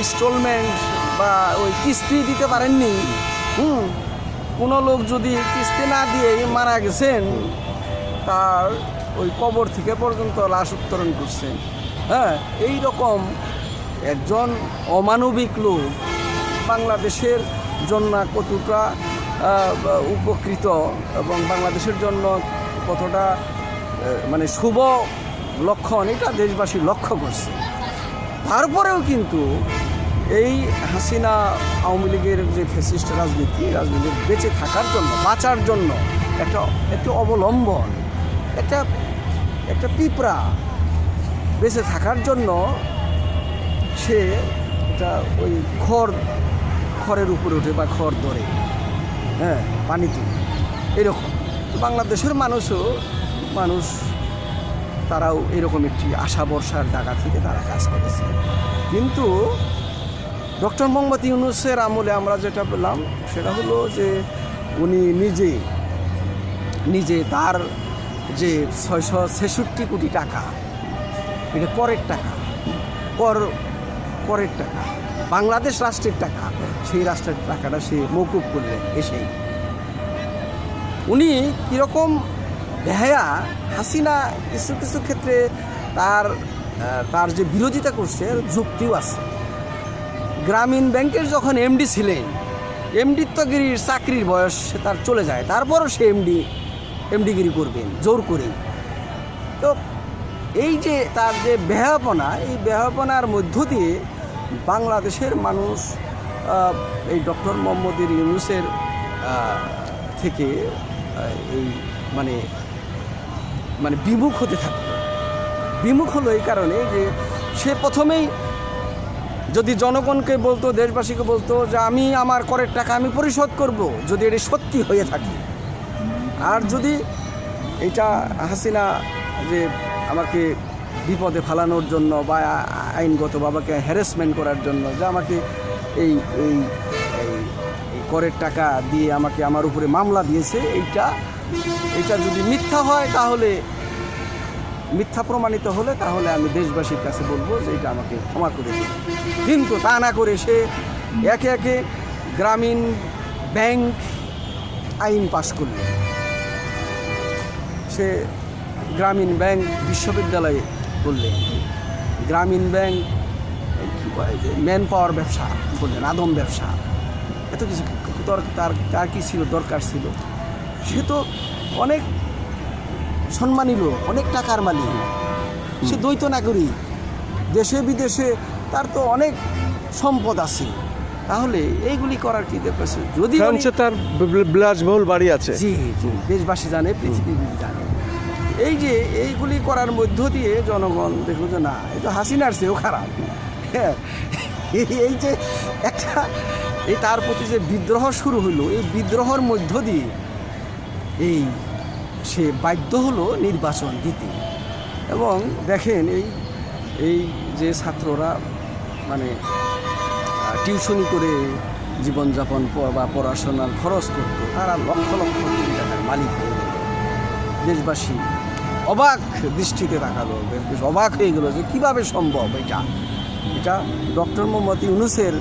ইনস্টলমেন্ট বা ওই কিস্তি দিতে পারেননি, কোনো লোক যদি কিস্তি না দিয়ে মারা গেছেন, তার ওই কবর থেকে পর্যন্ত লাশ উত্তোলন করছেন। হ্যাঁ, এই রকম একজন অমানবিক লোক বাংলাদেশের জন্য কতটা উপকৃত এবং বাংলাদেশের জন্য কতটা শুভ লক্ষণ, এটা দেশবাসী লক্ষ্য করছে। তারপরেও কিন্তু এই হাসিনা আওয়ামী লীগের যে ফ্যাসিস্ট রাজনীতি বেঁচে থাকার জন্য, বাঁচার জন্য একটা অবলম্বন, একটা পিঁপড়া বেঁচে থাকার জন্য সে এটা ওই খড়ের উপরে ওঠে বা খড় ধরে, হ্যাঁ, পানিতে, এরকম। বাংলাদেশের মানুষ তারাও এরকম একটি আশা ভরসার জায়গা থেকে তারা কাজ করেছে। কিন্তু ডক্টর মোহাম্মদ ইউনূসের আমলে আমরা যেটা পেলাম সেটা হলো যে উনি নিজে নিজে তার যে 666 কোটি টাকা, এটা করের টাকা, করের টাকা, বাংলাদেশ রাষ্ট্রের টাকা, সেই রাষ্ট্রের টাকাটা সে মওকুফ করলেন। এসেই উনি কীরকম বেহায়া, হাসিনা কিছু কিছু ক্ষেত্রে তার যে বিরোধিতা করছে যুক্তিও আছে। গ্রামীণ ব্যাংকের যখন এমডি ছিলেন, এমডিত্বগিরির চাকরির বয়স সে তার চলে যায়, তারপরও সে এমডিগিরি করবেন জোর করে। তো এই যে তার যে বেহায়াপনা, এই বেহায়াপনার মধ্য দিয়ে বাংলাদেশের মানুষ এই ডক্টর মোহাম্মদ ইউনূসের থেকে এই মানে বিমুখ হতে থাকতো। বিমুখ হলো এই কারণে যে সে প্রথমেই যদি জনগণকে বলতো, দেশবাসীকে বলতো যে আমি আমার করের টাকা আমি পরিশোধ করব, যদি এটি সত্যি হয়ে থাকে। আর যদি এটা হাসিনা যে আমাকে বিপদে ফেলানোর জন্য বা আইনগত বাবাকে হ্যারাসমেন্ট করার জন্য যে আমাকে এই এই করের টাকা দিয়ে আমাকে আমার উপরে মামলা দিয়েছে, এইটা যদি মিথ্যা হয়, তাহলে মিথ্যা প্রমাণিত হলে তাহলে আমি দেশবাসীর কাছে বলবো যে এটা আমাকে ক্ষমা করে দিন। কিন্তু তা না করে সে একে একে গ্রামীণ ব্যাংক আইন পাশ করল। সে গ্রামীণ ব্যাংক বিশ্ববিদ্যালয়ে করলেন, গ্রামীণ ব্যাংক কী বলে যে ম্যান পাওয়ার ব্যবসা করলেন, আদম ব্যবসা। এত কিছু তার কী ছিল, দরকার ছিল? সে তো অনেক সম্মানী লোক, অনেক টাকার মালিক, সে দ্বৈত নাগরিক, দেশে বিদেশে তার তো অনেক সম্পদ আছে। তাহলে এইগুলি করার কি দেখছে? যদি তার বিলাসবহুল বাড়ি আছে, জি জি, দেশবাসী জানে, পৃথিবী জানে। এই যে এইগুলি করার মধ্য দিয়ে জনগণ দেখলো যে না, এই তো হাসিনার চেয়েও খারাপ। হ্যাঁ, এই যে একটা তার প্রতি যে বিদ্রোহ শুরু হলো, এই বিদ্রোহের মধ্য দিয়ে সে বাধ্য হলো নির্বাচন দিতে। এবং দেখেন এই যে ছাত্ররা মানে টিউশনি করে জীবনযাপন বা পড়াশোনার খরচ করতো, তারা লক্ষ লক্ষ কোটি টাকার মালিক হয়ে গেল। দেশবাসী অবাক দৃষ্টিতে তাকালো, বেশ অবাক হয়ে গেল যে কীভাবে সম্ভব। এটা ডক্টর মোহাম্মদ ইউনূসের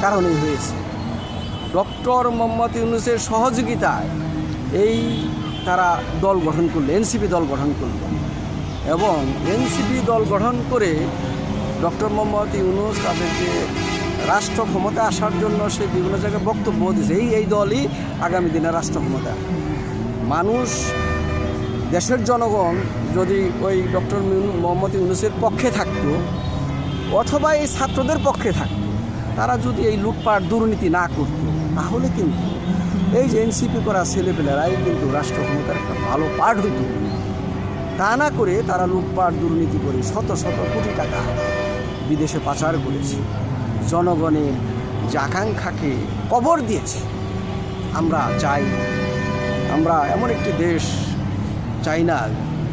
কারণেই হয়েছে। ডক্টর মোহাম্মদ ইউনূসের সহযোগিতায় তারা দল গঠন করলো, এনসিপি দল গঠন করলো। এবং এনসিপি দল গঠন করে ডক্টর মোহাম্মদ ইউনূস তাদেরকে রাষ্ট্র ক্ষমতা আসার জন্য সে বিভিন্ন জায়গায় বক্তব্য দিয়েছে। এই দলই আগামী দিনে রাষ্ট্র ক্ষমতা। মানুষ, দেশের জনগণ যদি ওই ডক্টর মোহাম্মদ ইউনূসের পক্ষে থাকতো অথবা এই ছাত্রদের পক্ষে থাকতো, তারা যদি এই লুটপাট দুর্নীতি না করত, তাহলে কিন্তু এই যে এনসিপি করা ছেলেপেলেরাই কিন্তু রাষ্ট্র ক্ষমতার একটা ভালো পার্ট হইত। তা না করে তারা লুটপাট দুর্নীতি করে শত শত কোটি টাকা বিদেশে পাচার করেছে, জনগণের যে আকাঙ্ক্ষাকে কবর দিয়েছে। আমরা চাই, আমরা এমন একটি দেশ চাই না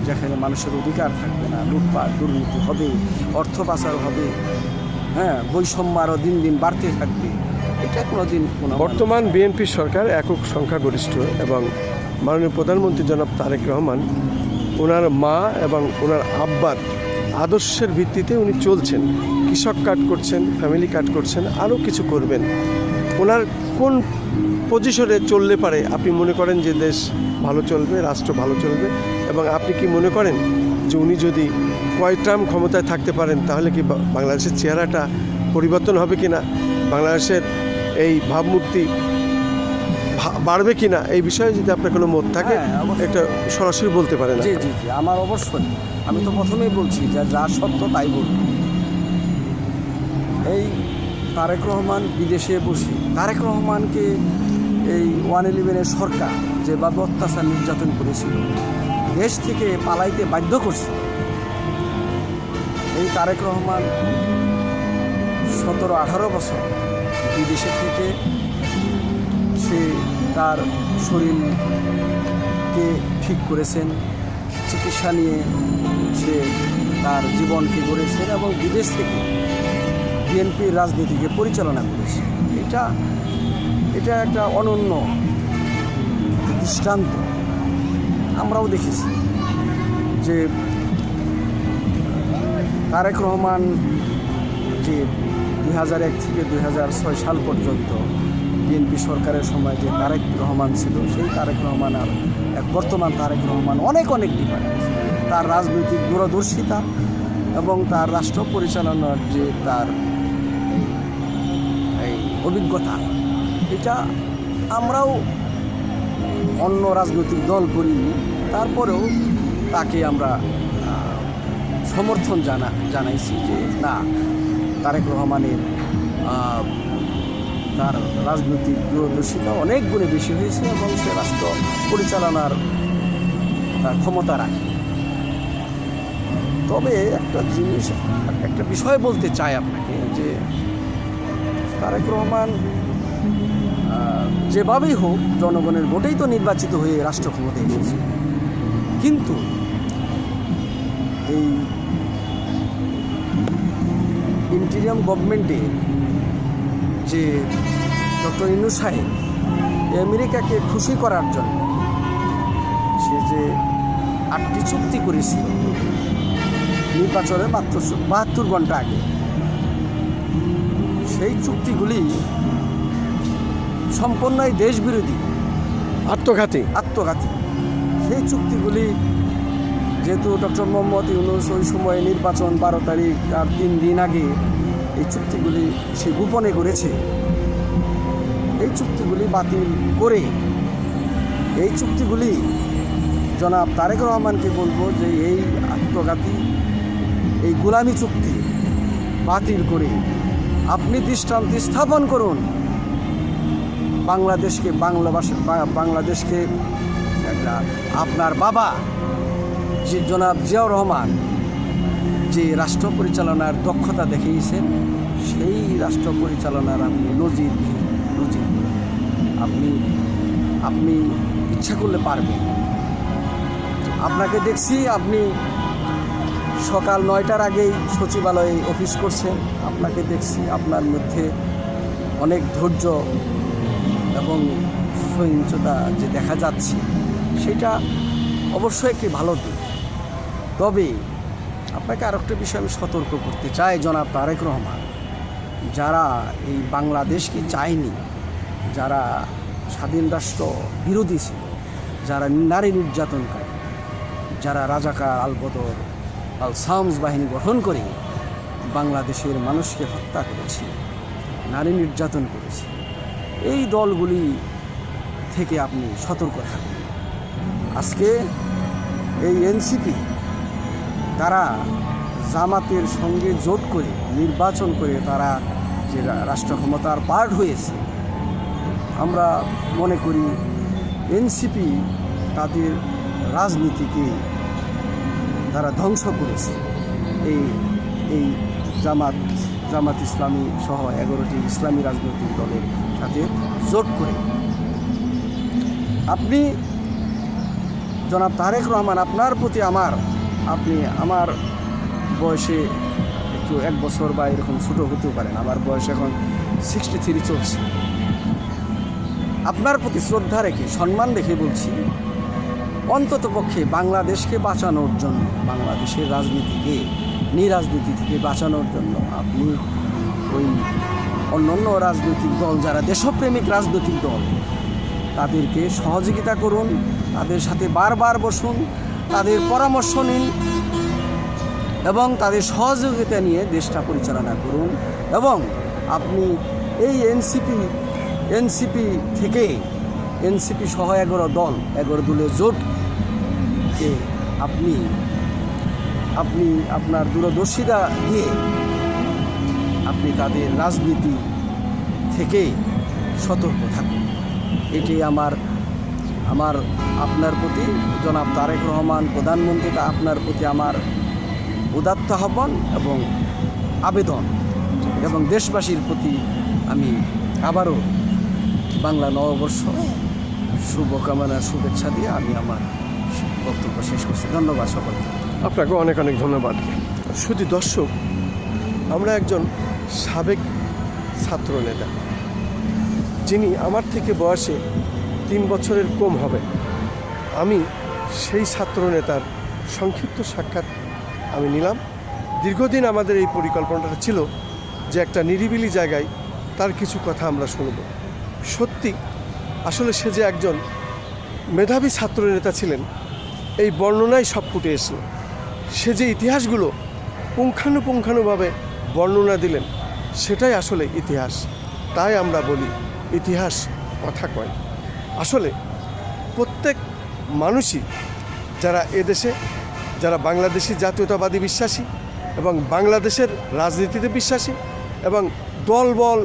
যেখানে মানুষের অধিকার থাকবে না, লুটপাট দুর্নীতি হবে, অর্থ পাচার হবে, হ্যাঁ, বৈষম্য আরও দিন দিন বাড়তে থাকবে। এটা কোনোদিন বর্তমান বিএনপি সরকার একক সংখ্যাগরিষ্ঠ এবং মাননীয় প্রধানমন্ত্রী জনাব তারেক রহমান ওনার মা এবং ওনার আব্বার আদর্শের ভিত্তিতে উনি চলছেন। কৃষক কার্ড করছেন, ফ্যামিলি কার্ড করছেন, আরও কিছু করবেন। ওনার কোন পজিশনে চললে পারে আপনি মনে করেন যে দেশ ভালো চলবে, রাষ্ট্র ভালো চলবে? এবং আপনি কি মনে করেন যে উনি যদি কয় টার্ম ক্ষমতায় থাকতে পারেন তাহলে কি বাংলাদেশের চেহারাটা পরিবর্তন হবে কি না, বাংলাদেশের এই ভাবমূর্তি বাড়বে কি না, এই বিষয়ে যদি আপনার কোনো মত থাকে একটা সরাসরি বলতে পারেন। জি জি জি, আমার অবশ্যই। আমি তো প্রথমেই বলছি যে যা সত্য তাই বলব। এই তারেক রহমান বিদেশে বসে, তারেক রহমানকে এই 111-এর সরকার যেভাবে অত্যাচার নির্যাতন করেছিল, দেশ থেকে পালাইতে বাধ্য করছে, এই তারেক রহমান 17-18 বছর বিদেশে থেকে সে তার শরীরকে ঠিক করেছেন, চিকিৎসা নিয়ে সে তার জীবনকে গড়েছেন এবং বিদেশ থেকে বিএনপির রাজনীতিকে পরিচালনা করেছে। এটা একটা অনন্য দৃষ্টান্ত। আমরাও দেখেছি যে তারেক রহমান যে 2001 থেকে 2006 সাল পর্যন্ত বিএনপি সরকারের সময় যে তারেক রহমান ছিল, সেই তারেক রহমান আর এক বর্তমান তারেক রহমান অনেক ডিফারেন্স। তার রাজনৈতিক দূরদর্শিতা এবং তার রাষ্ট্র পরিচালনার যে তার এই অভিজ্ঞতা, এটা আমরাও অন্য রাজনৈতিক দল করিনি, তারপরেও তাকে আমরা সমর্থন জানাইছি যে না, তারেক রহমানের তার রাজনৈতিক দূরদর্শিতা অনেক গুণে বেশি হয়েছে এবং সে রাষ্ট্র পরিচালনার তার ক্ষমতা রাখে। তবে একটা বিষয় বলতে চাই আপনাকে যে তারেক রহমান যেভাবেই হোক জনগণের ভোটেই তো নির্বাচিত হয়ে রাষ্ট্র ক্ষমতায় এসেছে, কিন্তু এই ইন্টিরিয়াম গভর্নমেন্টে যে ডক্টর ইউনূস সাহেব আমেরিকাকে খুশি করার জন্য সে যে 8টি চুক্তি করেছিল নির্বাচনের মাত্র 72 ঘন্টা আগে, সেই চুক্তিগুলি সম্পূর্ণই দেশবিরোধী, আত্মঘাতী। সেই চুক্তিগুলি যেহেতু ডক্টর মোহাম্মদ ইউনূস ওই সময় নির্বাচন 12 তারিখ আর 3 দিন আগে এই চুক্তিগুলি সে গোপনে করেছে, এই চুক্তিগুলি বাতিল করে এই চুক্তিগুলি জনাব তারেক রহমানকে বলবো যে এই আত্মঘাতী এই গোলামি চুক্তি বাতিল করে আপনি দৃষ্টান্ত স্থাপন করুন, বাংলাদেশকে একটা আপনার বাবা যে জনাব জিয়াউর রহমান যে রাষ্ট্র পরিচালনার দক্ষতা দেখিয়েছেন, সেই রাষ্ট্র পরিচালনার আপনি নজির আপনি ইচ্ছা করলে পারবেন। আপনাকে দেখছি আপনি সকাল 9টার আগেই সচিবালয়ে অফিস করছেন, আপনাকে দেখছি আপনার মধ্যে অনেক ধৈর্য এবং সহিংসতা যে দেখা যাচ্ছে, সেটা অবশ্যই একটি ভালো দিক। তবে আপনাকে আরেকটা বিষয় আমি সতর্ক করতে চাই, জনাব তারেক রহমান যারা এই বাংলাদেশকে চায়নি, যারা স্বাধীন রাষ্ট্র বিরোধী ছিল, যারা নারী নির্যাতনকারী, যারা রাজাকার আল বদর আল শামস বাহিনী গঠন করে বাংলাদেশের মানুষকে হত্যা করেছে, নারী নির্যাতন করেছে, এই দলগুলি থেকে আপনি সতর্ক থাকুন। আজকে এই এনসিপি তারা জামাতের সঙ্গে জোট করে নির্বাচন করে তারা যে রাষ্ট্র ক্ষমতার পার্ট হয়েছে, আমরা মনে করি এনসিপি তাদের রাজনীতিকে তারা ধ্বংস করেছে। এই জামাত ইসলামী সহ 11টি ইসলামী রাজনৈতিক দলের সাথে জোট করে। আপনি জনাব তারেক রহমান, আপনার প্রতি আপনি আমার বয়সে একটু 1 বছর বা এরকম ছোটো হতেও পারেন, আমার বয়স এখন 63 চলছে। আপনার প্রতি শ্রদ্ধা রেখে সম্মান রেখে বলছি, অন্ততপক্ষে বাংলাদেশকে বাঁচানোর জন্য, বাংলাদেশের রাজনীতিকে নিরাজনীতি থেকে বাঁচানোর জন্য আপনি ওই অন্যান্য রাজনৈতিক দল যারা দেশপ্রেমিক রাজনৈতিক দল, তাদেরকে সহযোগিতা করুন, তাদের সাথে বারবার বসুন, তাদের পরামর্শ নিন এবং তাদের সহযোগিতা নিয়ে দেশটা পরিচালনা করুন। এবং আপনি এই এনসিপি থেকে এনসিপি সহ 11 দলের জোটকে আপনি আপনার দূরদর্শিতা দিয়ে আপনি তাদের রাজনীতি থেকে সতর্ক থাকুন। এটি আমার আপনার প্রতি জনাব তারেক রহমান প্রধানমন্ত্রী, আপনার প্রতি আমার উদাত্ত আহ্বান এবং আবেদন, এবং দেশবাসীর প্রতি আমি আবারও বাংলা নববর্ষ শুভকামনা শুভেচ্ছা দিয়ে আমি আমার বক্তব্য শেষ করছি। ধন্যবাদ সকলকে। আপনাকে অনেক ধন্যবাদ। শুধু দর্শক, আমরা একজন সাবেক ছাত্র নেতা, যিনি আমার থেকে বয়সে 3 বছরের কম হবে। আমি সেই ছাত্রনেতার সংক্ষিপ্ত সাক্ষাৎ আমি নিলাম। দীর্ঘদিন আমাদের এই পরিকল্পনাটা ছিল যে একটা নিরিবিলি জায়গায় তার কিছু কথা আমরা শুনব। সত্যি আসলে সে যে একজন মেধাবী ছাত্রনেতা ছিলেন এই বর্ণনায় সব ফুটে এসল। সে যে ইতিহাসগুলো পুঙ্খানুপুঙ্খানুভাবে বর্ণনা দিলেন সেটাই আসলে ইতিহাস। তাই আমরা বলি ইতিহাস কথা কয়। আসলে প্রত্যেক মানুষই যারা এদেশে, যারা বাংলাদেশি জাতীয়তাবাদী বিশ্বাসী এবং বাংলাদেশের রাজনীতিতে বিশ্বাসী এবং দলবল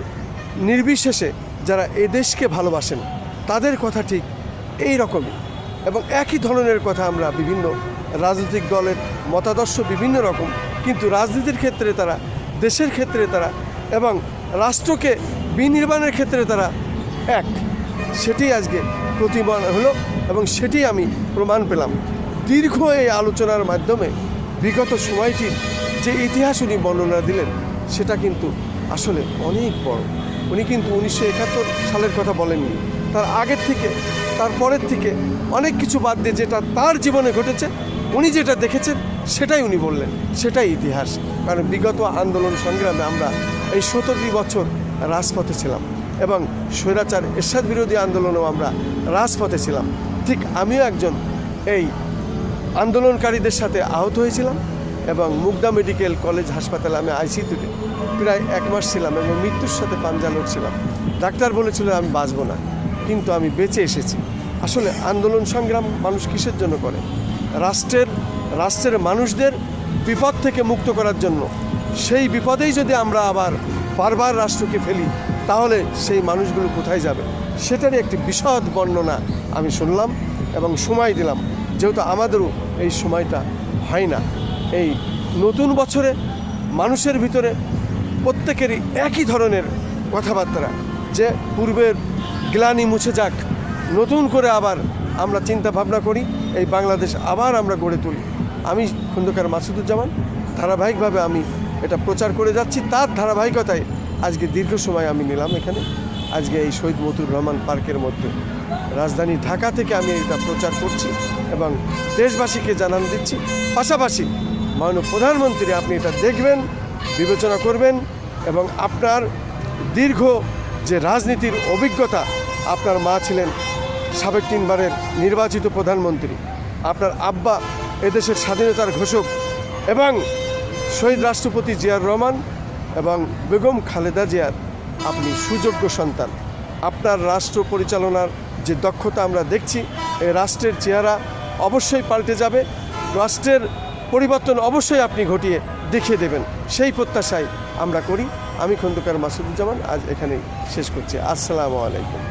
নির্বিশেষে যারা এদেশকে ভালোবাসেন তাদের কথা ঠিক এই রকমই এবং একই ধরনের কথা আমরা বিভিন্ন রাজনৈতিক দলের মতাদর্শ বিভিন্ন রকম, কিন্তু রাজনীতির ক্ষেত্রে তারা, দেশের ক্ষেত্রে তারা এবং রাষ্ট্রকে বিনির্মাণের ক্ষেত্রে তারা এক, সেটি আজকে প্রতিমান হলো এবং সেটি আমি প্রমাণ পেলাম দীর্ঘ এই আলোচনার মাধ্যমে। বিগত সময়টির যে ইতিহাস উনি বর্ণনা দিলেন সেটা কিন্তু আসলে অনেক বড়। উনি কিন্তু 1971 সালের কথা বলেননি, তার আগের থেকে, তার পরের থেকে অনেক কিছু বাদ দিয়ে যেটা তার জীবনে ঘটেছে, উনি যেটা দেখেছেন সেটাই উনি বললেন, সেটাই ইতিহাস। কারণ বিগত আন্দোলন সংগ্রামে আমরা এই 17 বছর রাজপথে ছিলাম এবং স্বৈরাচার এরশাদ বিরোধী আন্দোলনেও আমরা রাজপথে ছিলাম। ঠিক আমিও একজন এই আন্দোলনকারীদের সাথে আহত হয়েছিলাম এবং মুগদা মেডিকেল কলেজ হাসপাতালে আমি আইসিইউতে প্রায় 1 মাস ছিলাম এবং মৃত্যুর সাথে পাঞ্জা লড়ছিলাম। ডাক্তার বলেছিল আমি বাঁচব না, কিন্তু আমি বেঁচে এসেছি। আসলে আন্দোলন সংগ্রাম মানুষ কিসের জন্য করে? রাষ্ট্রের মানুষদের বিপদ থেকে মুক্ত করার জন্য। সেই বিপদেই যদি আমরা আবার বারবার রাষ্ট্রকে ফেলি তাহলে সেই মানুষগুলো কোথায় যাবে? সেটারই একটি বিশদ বর্ণনা আমি শুনলাম এবং সময় দিলাম, যেহেতু আমাদেরও এই সময়টা হয় না। এই নতুন বছরে মানুষের ভিতরে প্রত্যেকেরই একই ধরনের কথাবার্তা, যে পূর্বের গ্লানি মুছে যাক, নতুন করে আবার আমরা চিন্তা ভাবনা করি, এই বাংলাদেশ আবার আমরা গড়ে তুলি। আমি খন্দকার মাসুদুজ্জামান ধারাবাহিকভাবে আমি এটা প্রচার করে যাচ্ছি। তার ধারাবাহিকতায় আজকে দীর্ঘ সময় আমি নিলাম এখানে, আজকে এই শহীদ মতিউর রহমান পার্কের মধ্যে রাজধানী ঢাকা থেকে আমি এটা প্রচার করছি এবং দেশবাসীকে জানান দিচ্ছি। পাশাপাশি মাননীয় প্রধানমন্ত্রী আপনি এটা দেখবেন, বিবেচনা করবেন এবং আপনার দীর্ঘ যে রাজনীতির অভিজ্ঞতা, আপনার মা ছিলেন সাবেক 3 বারের নির্বাচিত প্রধানমন্ত্রী, আপনার আব্বা এদেশের স্বাধীনতার ঘোষক এবং শহীদ রাষ্ট্রপতি জিয়াউর রহমান এবং বেগম খালেদা জিয়ার আপনি সুযোগ্য সন্তান। আপনার রাষ্ট্র পরিচালনার যে দক্ষতা আমরা দেখছি, এই রাষ্ট্রের চেহারা অবশ্যই পাল্টে যাবে, রাষ্ট্রের পরিবর্তন অবশ্যই আপনি ঘটিয়ে দেখিয়ে দেবেন, সেই প্রত্যাশাই আমরা করি। আমি খন্দকার মাসুদুজ্জামান আজ এখানেই শেষ করছি। আসসালামু আলাইকুম।